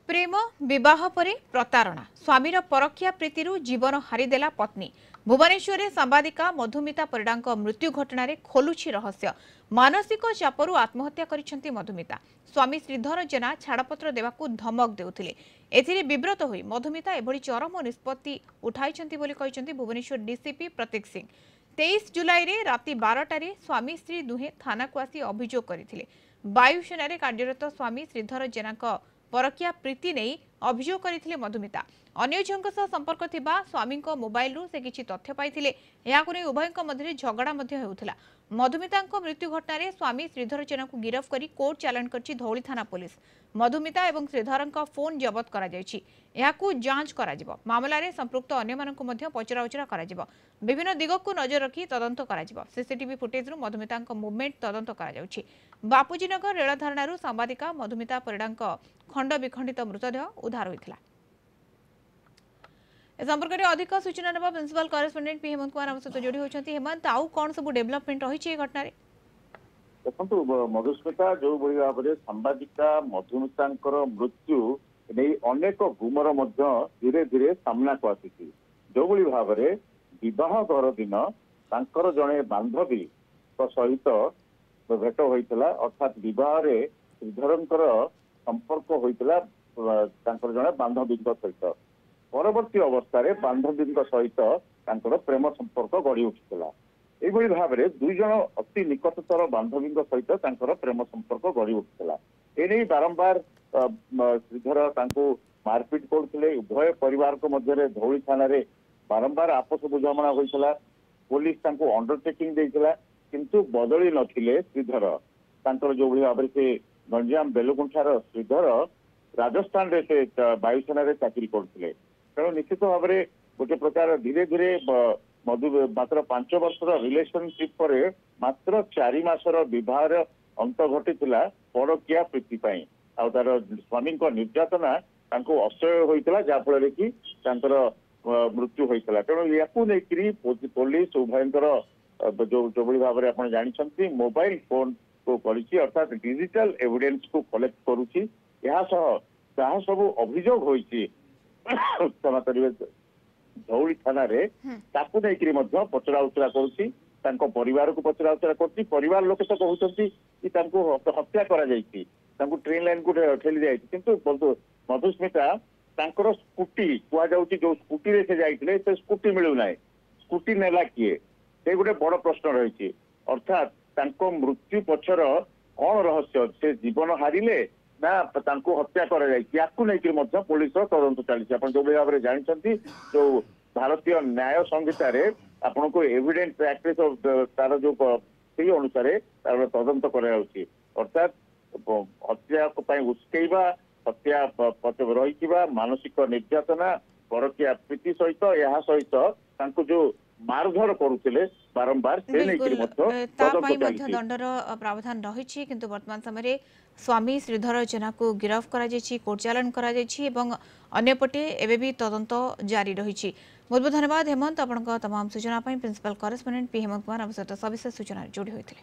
प्रेम विवाह परे प्रतारणा स्वामीर परखिया प्रीति जीवन हारिदेला पत्नी भुवनेश्वर में सांबादिका मधुमिता परिडा मृत्यु घटना खोलुछि रहस्य मानसिक चापरू आत्महत्या करिसेंती मधुमिता स्वामी श्रीधर जेना छाड़पत्र देवाकू धमक देउथिले एथिरे विव्रत होई मधुमिता एभली चरम निष्पत्ति उठाइछंती बोली कहिसेंती भुवनेश्वर डीसीपी प्रतीक सिंह 23 जुलाई रे राति 12टारे स्वामी स्त्री दुहे थाना को आसी अभियोग करथिले वायुसेना कार्यरत स्वामी श्रीधर जेना परकिया प्रीति नहीं अभियोग करथिले मधुमिता अन्य झील संपर्क थिबा स्वामी मोबाइल से किछि तथ्य पाइथिले याकु नै उभयक मध्य झगड़ा हेउथिला मधुमिता मृत्यु घटना स्वामी श्रीधर जेना को गिरफ करी कोर्ट चालान करछि धौली थाना पुलिस मधुमिता एवं श्रीधर फोन जबत करा जायछि याकु जांच करा जिवो मामला रे संपृक्त अन्य मानकु मध्य पचराउचरा करा जिवो विभिन्न दिग को नजर रखी तदंत करा जिवो सीसीटीवी फुटेज रु मधुमिता मूवमेंट तदंत करा जाउछि बापूजी नगर रेल धारणारू सांबादिका मधुमिता परिडा खंड विखंडित मृतदेह उद्धार होइथिला ए संपर्क में अधिक सूचना नवा principal correspondent P Hemant Kumar सहित जोड़ी होती हेमंत आउ कौन सब डेवलपमेंट रही घटना देखो मधुस्मिता जो भाई भाव में सांबादिका मधुमिता मृत्यु नहीं अनेक गुमर धीरे धीरे सामना को आसी जो भाव में विवाह घर दिन जड़े बांधवी सहित भेट होता अर्थात बह श्रीधर संपर्क होता जड़े बांधवी सहित परवर्ती अवस्था बांधवी सहित प्रेम संपर्क गढ़ी उठिला यही भाव में दुई जन अति निकटतर बांधवी सहित प्रेम संपर्क गढ़ी उठिला एने बारंबार श्रीधर मारपिट करते उभय परिवार मध्य धौली थाना बारंबार आपस बुझामणा होता पुलिस अंडरटेकिंग देइतिला किंतु बदली नथिले श्रीधर जो भाव से गंजाम बेलुगुंठार श्रीधर राजस्थान रे से वायुसेना चाकरी करते तेणु निश्चित भाव में गोटे प्रकार धीरे धीरे मधु मात्र 5 वर्षर रिलेशनशिप पर मात्र 4 मासर विवाह अंत घटी परकिया प्रीति तार स्वामी निर्यातना असह्य होता जहाँफल कि मृत्यु होता तेणु या पुलिस उभयंकर जो भाव में आप जानते मोबाइल फोन को करी अर्थात डिजिटल एविडेंस को कलेक्ट करुच्ची जहाँ सब अभियोग होती क्षमा करेंगे धौली थाना पचरा उचरा कर परिवार को पचरा उचरा कर परिवार लोक तो कहते कि हत्या कर ट्रेन लाइन को ठेली जाए किंतु मधुस्मिता स्कूटी कहुच्छी जो स्कूटी रे से जाइए से स्कूटी मिलूना स्कूटी नेला किए से गोटे बड़ प्रश्न रही अर्थात मृत्यु पछर कौन रहस्य से जीवन हारिले ना हत्या कर पुलिस तदंत चली जो भाव में जानते जो भारतीय न्याय संहिता आपन को एविडेंस एक्ट तार जो से अनुसार तदंत अर्थात हत्या उस्कैवा हत्या रही मानसिक निर्यातना परकिया प्रीति सहित यह सहित जो मारधर करुले बारंबार दंडर प्रावधान रही किंतु वर्तमान समय स्वामी श्रीधर जेना को गिरफ कोर्ट चालान करपटे एवं भी तदंत जारी रही बहुत बहुत धन्यवाद हेमंत आपण तमाम सूचना principal correspondent P Hemant Kumar सहित सविशेष सूचना जोड़ी होते।